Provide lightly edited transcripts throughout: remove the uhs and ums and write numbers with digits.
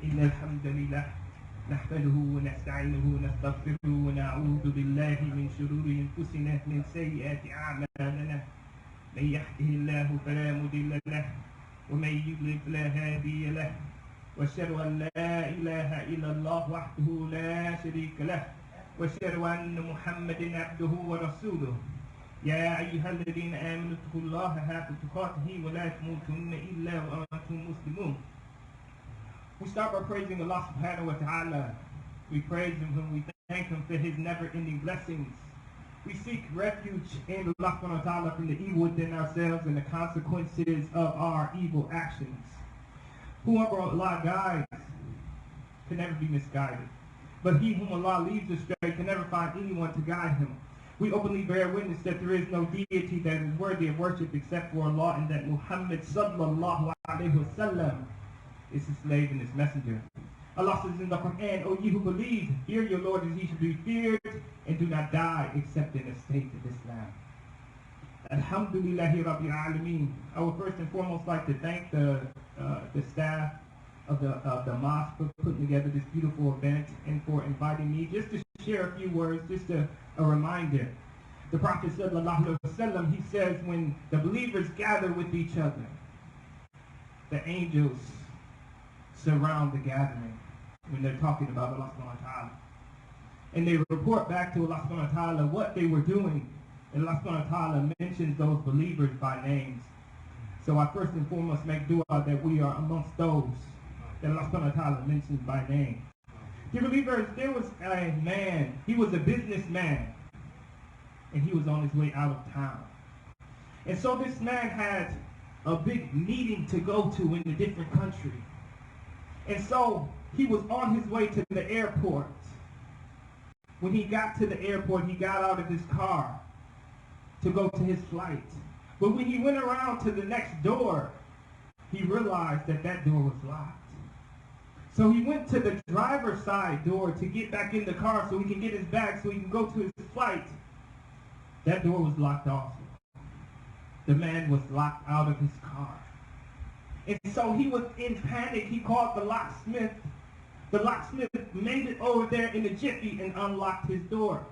إن الحمد لله نحمده ونستعينه ونستغفره ونعوذ بالله من شرور أنفسنا من سيئات أعمالنا من يهده الله فلا مضل له ومن يضلل فلا هادي له وأشهد أن لا إله إلا الله وحده لا شريك له وأشهد أن محمدا عبده ورسوله يا أيها الذين آمنوا اتقوا الله حق تقاته ولا تموتن إلا وأنتم مسلمون. We start by praising Allah subhanahu wa ta'ala. We praise Him when we thank Him for His never-ending blessings. We seek refuge in Allah subhanahu wa ta'ala from the evil within ourselves and the consequences of our evil actions. Whoever Allah guides can never be misguided, but he whom Allah leads astray can never find anyone to guide him. We openly bear witness that there is no deity that is worthy of worship except for Allah, and that Muhammad sallallahu alayhi wa sallam is his slave and his messenger. Allah says in the Quran, O ye who believe, fear your Lord as ye should be feared, and do not die except in a state of Islam. Alhamdulillahi Rabbil Alameen. I would first and foremost like to thank the staff of the mosque for putting together this beautiful event and for inviting me just to share a few words, just a reminder. The Prophet sallallahu alaihi wasallam, he says, when the believers gather with each other, the angels surround the gathering when they're talking about Allah subhanahu wa ta'ala. And they report back to Allah subhanahu wa ta'ala what they were doing. And Allah subhanahu wa ta'ala mentions those believers by names. So I first and foremost make dua that we are amongst those that Allah subhanahu wa ta'ala mentions by name. Dear believers, there was a man, he was a businessman, and he was on his way out of town. And so this man had a big meeting to go to in a different country. And so he was on his way to the airport. When he got to the airport, he got out of his car to go to his flight. But when he went around to the next door, he realized that that door was locked. So he went to the driver's side door to get back in the car so he can get his bag so he can go to his flight. That door was locked also. The man was locked out of his car. And so he was in panic. He called the locksmith. The locksmith made it over there in a jiffy and unlocked his door.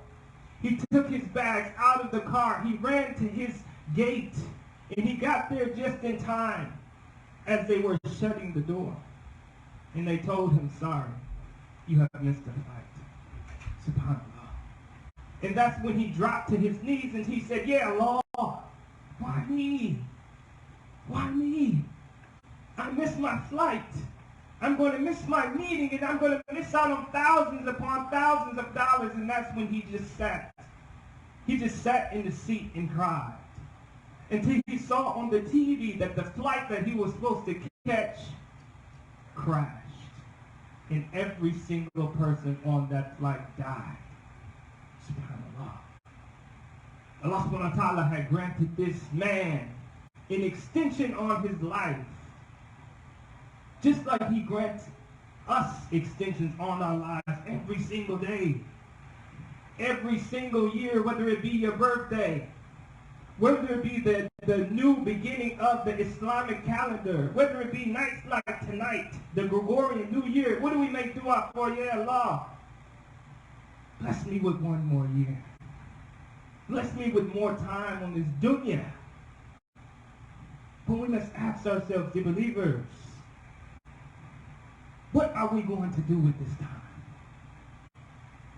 He took his bags out of the car. He ran to his gate, and he got there just in time as they were shutting the door. And they told him, sorry, you have missed the flight. SubhanAllah. And that's when he dropped to his knees and he said, yeah, Allah, why me? Why me? I missed my flight. I'm going to miss my meeting, and I'm going to miss out on thousands upon thousands of dollars. And that's when he just sat. He just sat in the seat and cried until he saw on the TV that the flight that he was supposed to catch crashed. And every single person on that flight died. SubhanAllah. Allah subhanahu wa ta'ala had granted this man an extension on his life, just like he grants us extensions on our lives every single day, every single year, whether it be your birthday, whether it be the new beginning of the Islamic calendar, whether it be nights like tonight, the Gregorian New Year. What do we make dua for? Ya Allah, bless me with one more year. Bless me with more time on this dunya. But we must ask ourselves, the believers, what are we going to do with this time?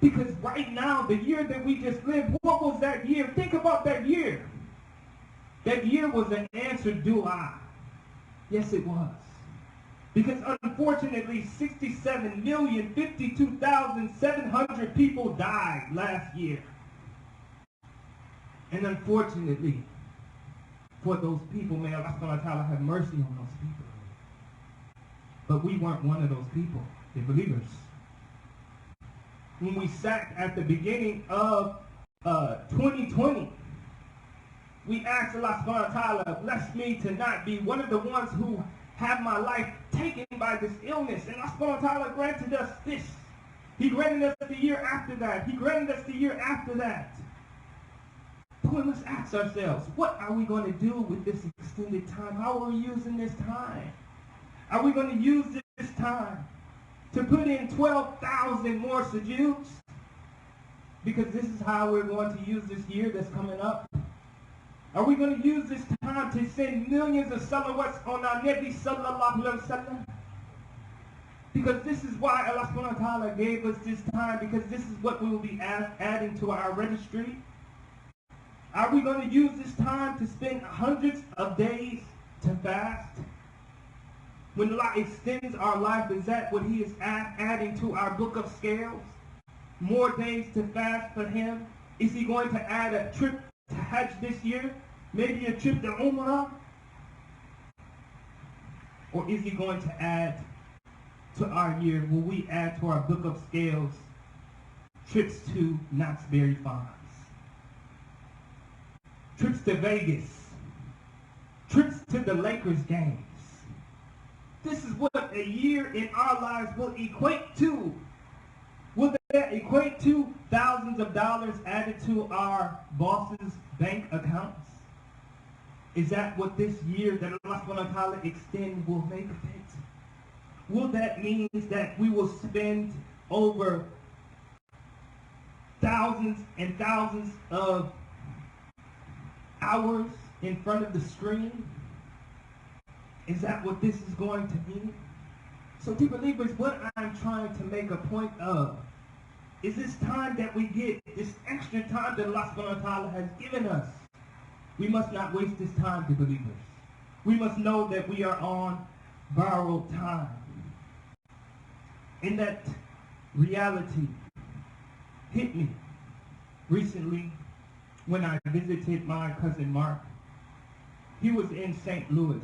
Because right now, the year that we just lived, what was that year? Think about that year. That year was an answered dua. Yes, it was. Because unfortunately, 67,052,700 people died last year. And unfortunately, for those people, may Allah subhanahu wa ta'ala have mercy on those people. But we weren't one of those people, the believers. When we sat at the beginning of 2020, we asked Allah subhanahu wa ta'ala, bless me to not be one of the ones who have my life taken by this illness. And Allah subhanahu wa ta'ala granted us this. He granted us the year after that. He granted us the year after that. But we must ask ourselves, what are we going to do with this extended time? How are we using this time? Are we going to use this time to put in 12,000 more sujuds? Because this is how we're going to use this year that's coming up. Are we going to use this time to send millions of salawats on our Nabi sallallahu alaihi wasallam? Because this is why Allah subhanahu wa ta'ala gave us this time, because this is what we will be adding to our registry. Are we going to use this time to spend hundreds of days to fast? When Allah extends our life, is that what He is adding to our book of scales? More days to fast for Him? Is He going to add a trip to Hajj this year? Maybe a trip to Umrah? Or is He going to add to our year? Will we add to our book of scales trips to Knott's Berry Farms? Trips to Vegas? Trips to the Lakers games? This is what a year in our lives will equate to. Will that equate to thousands of dollars added to our boss's bank accounts? Is that what this year that Allah subhanahu wa ta'ala extend will make of it? Will that mean that we will spend over thousands and thousands of hours in front of the screen? Is that what this is going to mean? So, dear believers, what I'm trying to make a point of is this time that we get, this extra time that Allah subhanahu wa ta'ala has given us. We must not waste this time, dear believers. We must know that we are on borrowed time. And that reality hit me recently when I visited my cousin Mark. He was in St. Louis,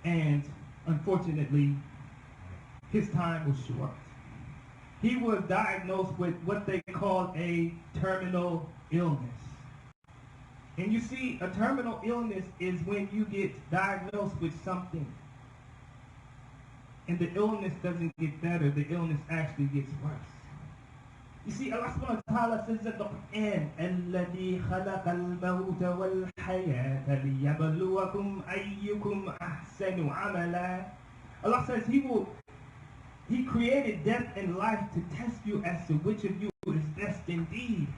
and unfortunately, his time was short. He was diagnosed with what they call a terminal illness. And you see, a terminal illness is when you get diagnosed with something and the illness doesn't get better, the illness actually gets worse. You see, Allah subhanahu wa ta'ala says in the Quran, الَّذِي خَلَقَ الْمَوْتَ وَالْحَيَاةَ لِيَبْلُوَكُمْ أَيُّكُمْ أَحْسَنُ عَمَلًا. Allah says He created death and life to test you as to which of you is best indeed.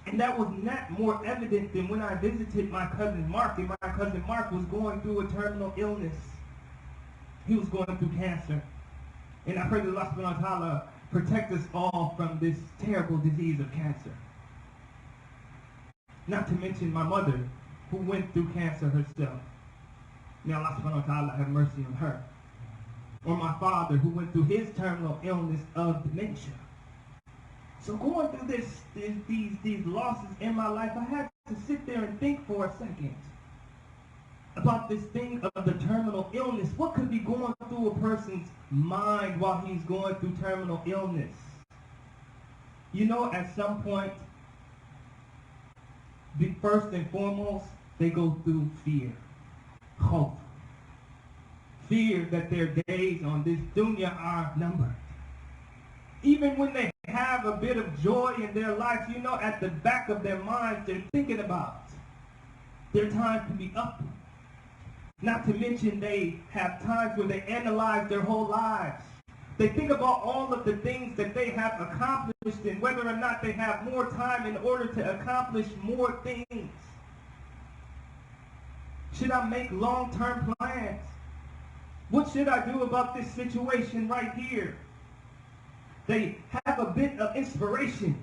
And that was not more evident than when I visited my cousin Mark, and my cousin Mark was going through a terminal illness. He was going through cancer. And I pray that Allah subhanahu wa ta'ala protect us all from this terrible disease of cancer. Not to mention my mother, who went through cancer herself. May Allah subhanahu wa ta'ala have mercy on her. Or my father, who went through his terminal illness of dementia. So going through these losses in my life, I had to sit there and think for a second about this thing of the terminal illness. What could be going through a person's mind while he's going through terminal illness? You know, at some point, first and foremost, they go through fear. Hope. Fear that their days on this dunya are numbered. Even when they have a bit of joy in their life, you know, at the back of their minds, they're thinking about their time to be up. Not to mention they have times where they analyze their whole lives. They think about all of the things that they have accomplished and whether or not they have more time in order to accomplish more things. Should I make long-term plans? What should I do about this situation right here? They have a bit of inspiration.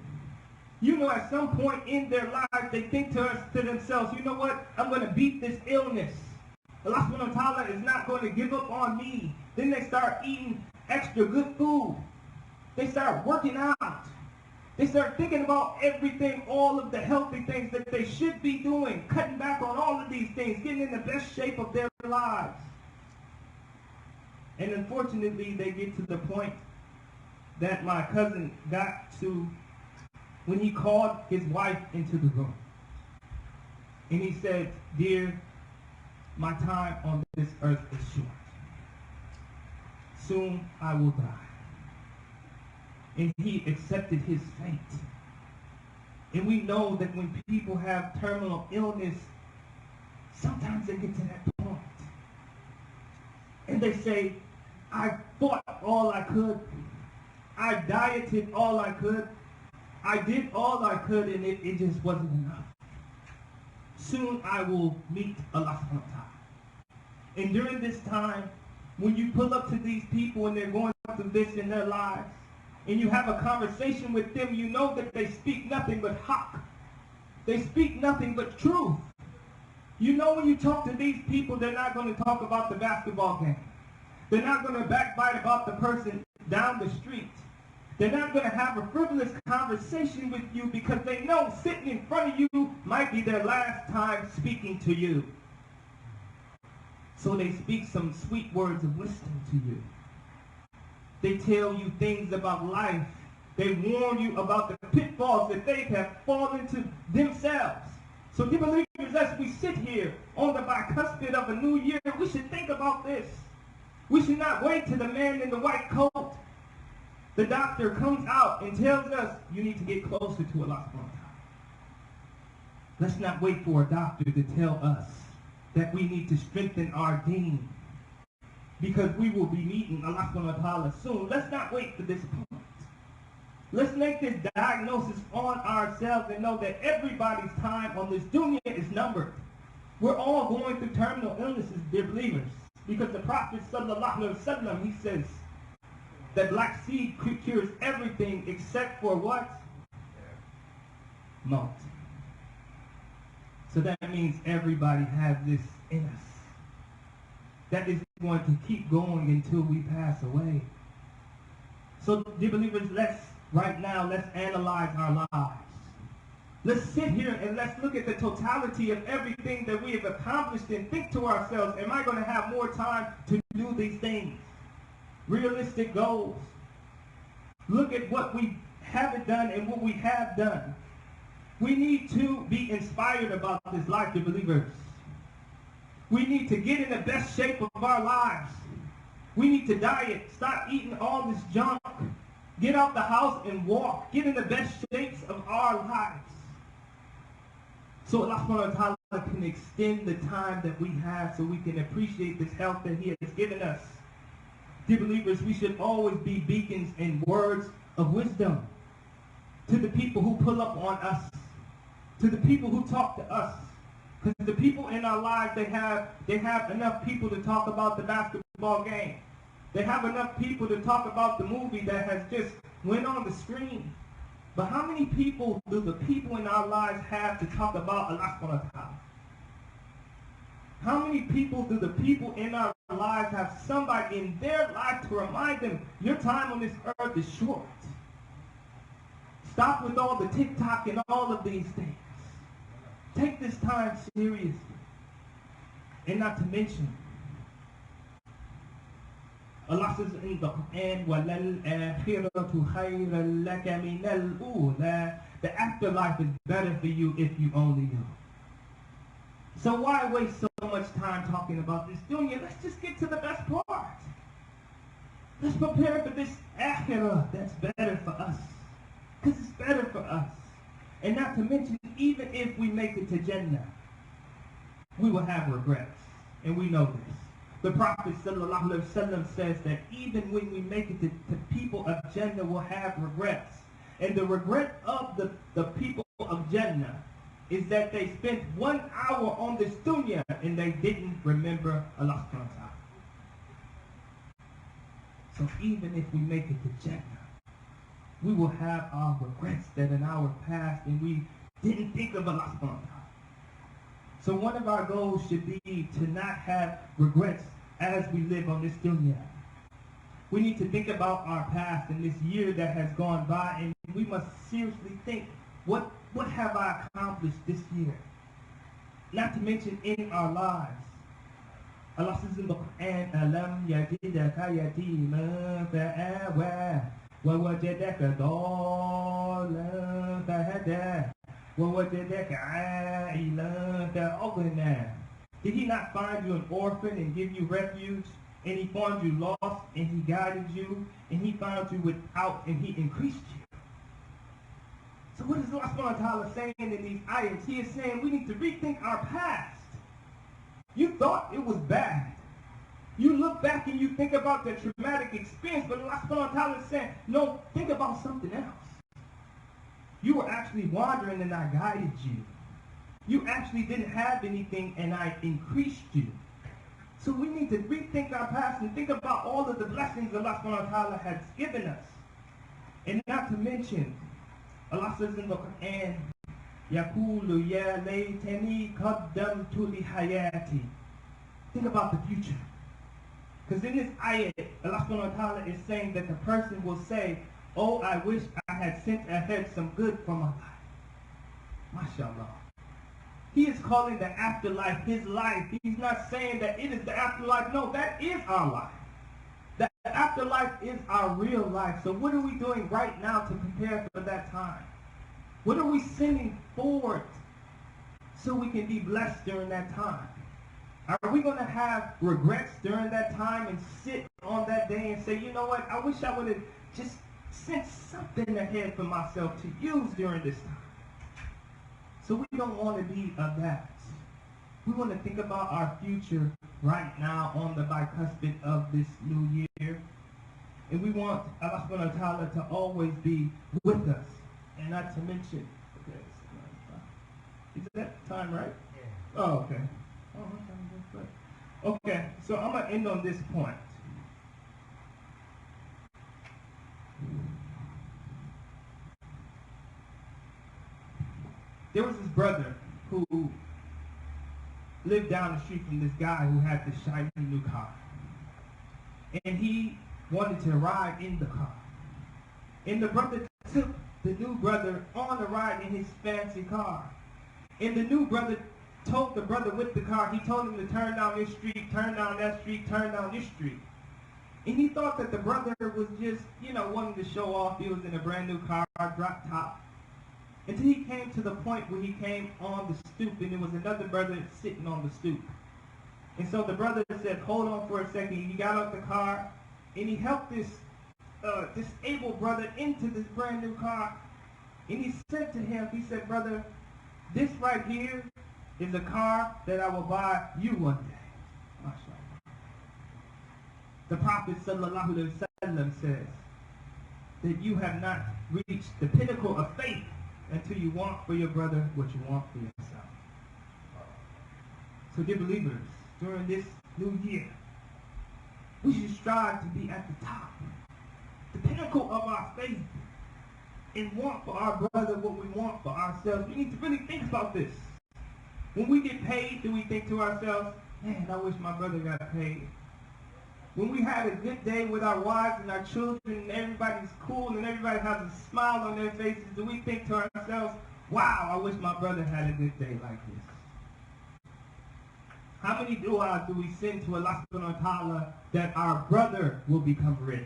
You know, at some point in their lives, they think to themselves, you know what? I'm going to beat this illness. Allah subhanahu wa ta'ala is not going to give up on me. Then they start eating extra good food. They start working out. They start thinking about everything, all of the healthy things that they should be doing, cutting back on all of these things, getting in the best shape of their lives. And unfortunately, they get to the point that my cousin got to when he called his wife into the room. And he said, "Dear, my time on this earth is short. Soon I will die." And he accepted his fate. And we know that when people have terminal illness, sometimes they get to that point. And they say, I fought all I could. I dieted all I could. I did all I could, and it just wasn't enough. Soon I will meet Allah subhanahu wa ta'ala. And during this time, when you pull up to these people and they're going through this in their lives, and you have a conversation with them, you know that they speak nothing but haqq. They speak nothing but truth. You know when you talk to these people, they're not going to talk about the basketball game. They're not going to backbite about the person down the street. They're not going to have a frivolous conversation with you because they know sitting in front of you might be their last time speaking to you. So they speak some sweet words of wisdom to you. They tell you things about life. They warn you about the pitfalls that they have fallen into themselves. So dear believers, as we sit here on the bicuspid of a new year, we should think about this. We should not wait till the man in the white coat, the doctor, comes out and tells us, you need to get closer to Allah subhanahu wa ta'ala. Let's not wait for a doctor to tell us that we need to strengthen our deen, because we will be meeting Allah subhanahu wa ta'ala soon. Let's not wait for this point. Let's make this diagnosis on ourselves and know that everybody's time on this dunya is numbered. We're all going through terminal illnesses, dear believers, because the Prophet sallallahu alaihi wasallam, he says that black seed cures everything except for what? Maut. So that means everybody has this in us. That is going to keep going until we pass away. So, dear believers, right now, let's analyze our lives. Let's sit here and let's look at the totality of everything that we have accomplished and think to ourselves, am I going to have more time to do these things? Realistic goals. Look at what we haven't done and what we have done. We need to be inspired about this life, dear believers. We need to get in the best shape of our lives. We need to diet, stop eating all this junk, get out the house and walk, get in the best shapes of our lives. So Allah subhanahu wa ta'ala can extend the time that we have so we can appreciate this health that He has given us. Dear believers, we should always be beacons and words of wisdom to the people who pull up on us, to the people who talk to us. Because the people in our lives, they have enough people to talk about the basketball game. They have enough people to talk about the movie that has just went on the screen. But how many people do the people in our lives have to talk about Allah subhanahu wa ta'ala? How many people do the people in our lives have somebody in their life to remind them, your time on this earth is short. Stop with all the TikTok and all of these things. Take this time seriously. And not to mention, Allah says in the Quran, وَلَلْآخِرَةُ خَيْرًا لَكَ مِنَ الْأُولَى. The afterlife is better for you if you only knew. So why waste so much time talking about this dunya? Let's just get to the best part. Let's prepare for this akhirah that's better for us. Because it's better for us. And not to mention, even if we make it to Jannah, we will have regrets. And we know this. The Prophet ﷺ says that even when we make it to people of Jannah will have regrets. And the regret of the people of Jannah is that they spent 1 hour on this dunya and they didn't remember Allah subhanahu wa ta'ala. So even if we make it to Jannah, we will have our regrets that in our past and we didn't think of Allah subhanahu wa ta'ala. So one of our goals should be to not have regrets as we live on this dunya. We need to think about our past and this year that has gone by, and we must seriously think, what have I accomplished this year? Not to mention in our lives. Allah says in the Quran, أَلَمْ يَجِدَكَ يَتِيمًا فَآوَى وَوَجَدَكَ ضَالًّا فَهَدَى وَوَجَدَكَ عَائِلًا فَأَغْنَى. Did He not find you an orphan and give you refuge? And He found you lost and He guided you, and He found you without and He increased you. So what is Allah subhanahu wa ta'ala saying in these ayats? He is saying we need to rethink our past. You thought it was bad. You look back and you think about the traumatic experience, but Allah subhanahu wa ta'ala is saying, no, think about something else. You were actually wandering and I guided you. You actually didn't have anything and I increased you. So we need to rethink our past and think about all of the blessings Allah subhanahu wa ta'ala has given us. And not to mention, Allah says in the Quran, يَقُولُ يَا لَيْتَنِي قَدَّمْتُ لِحَيَاتِي. Think about the future. Because in this ayat, Allah subhanahu wa ta'ala is saying that the person will say, oh, I wish I had sent ahead some good for my life. MashaAllah. He is calling the afterlife his life. He's not saying that it is the afterlife. No, that is our life. The afterlife is our real life. So what are we doing right now to prepare for that time? What are we sending forward so we can be blessed during that time? Are we going to have regrets during that time and sit on that day and say, you know what, I wish I would have just sent something ahead for myself to use during this time? So we don't want to be of that. We want to think about our future right now on the bicuspid of this new year. And we want Allah subhanahu wa ta'ala to always be with us. And not to mention, okay, is that time right? Yeah. Oh, okay. Okay, so I'm going to end on this point. There was this brother who lived down the street from this guy who had this shiny new car. And he wanted to ride in the car. And the brother took the new brother on a ride in his fancy car. And the new brother told the brother with the car, he told him to turn down this street, turn down that street, turn down this street. And he thought that the brother was just, wanting to show off. He was in a brand new car, drop top. Until he came to the point where he came on the stoop and there was another brother sitting on the stoop. And so the brother said, hold on for a second. He got out the car and he helped this disabled brother into this brand new car. And he said to him, he said, brother, this right here is a car that I will buy you one day. MashaAllah. The Prophet sallallahu alaihi wasallam says that you have not reached the pinnacle of faith until you want for your brother what you want for yourself. So dear believers, during this new year, we should strive to be at the top, the pinnacle of our faith, and want for our brother what we want for ourselves. We need to really think about this. When we get paid, do we think to ourselves, man, I wish my brother got paid? When we had a good day with our wives and our children and everybody's cool and everybody has a smile on their faces, do we think to ourselves, wow, I wish my brother had a good day like this? How many du'as do we send to Allah subhanahu wa ta'ala that our brother will become rich?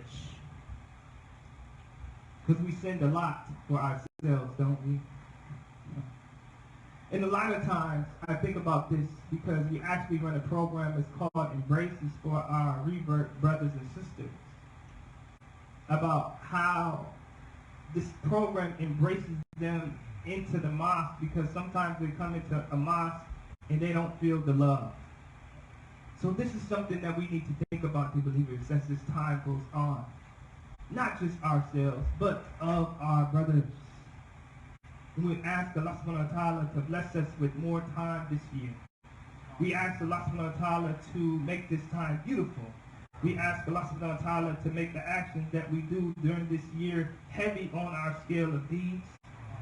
Because we send a lot for ourselves, don't we? And a lot of times, I think about this because we actually run a program that's called Embraces for our revert brothers and sisters. About how this program embraces them into the mosque, because sometimes they come into a mosque and they don't feel the love. So this is something that we need to think about, dear believers, as this time goes on. Not just ourselves, but of our brothers. And we ask Allah subhanahu wa ta'ala to bless us with more time this year. We ask Allah subhanahu wa ta'ala to make this time beautiful. We ask Allah subhanahu wa ta'ala to make the actions that we do during this year heavy on our scale of deeds.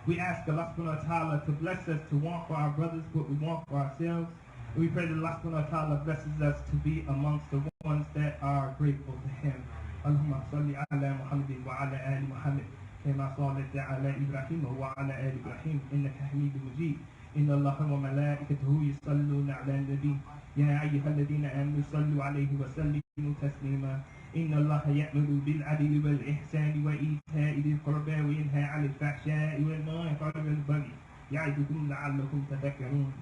We ask Allah subhanahu wa ta'ala to bless us to want for our brothers what we want for ourselves. And we pray that Allah subhanahu wa ta'ala blesses us to be amongst the ones that are grateful to Him. Allahumma salli ala Muhammadin wa ala ali Muhammad. كما صليت على إبراهيم وعلى آل إبراهيم إنك حميد مجيد إن الله وملائكته يصلون على النبي يا أيها الذين آمنوا صلوا عليه وسلموا تسليما إن الله يأمر بالعدل والإحسان وإيتاء ذي القربى وينهى عن الفحشاء والمنكر والبغي يعظكم لعلكم تذكرون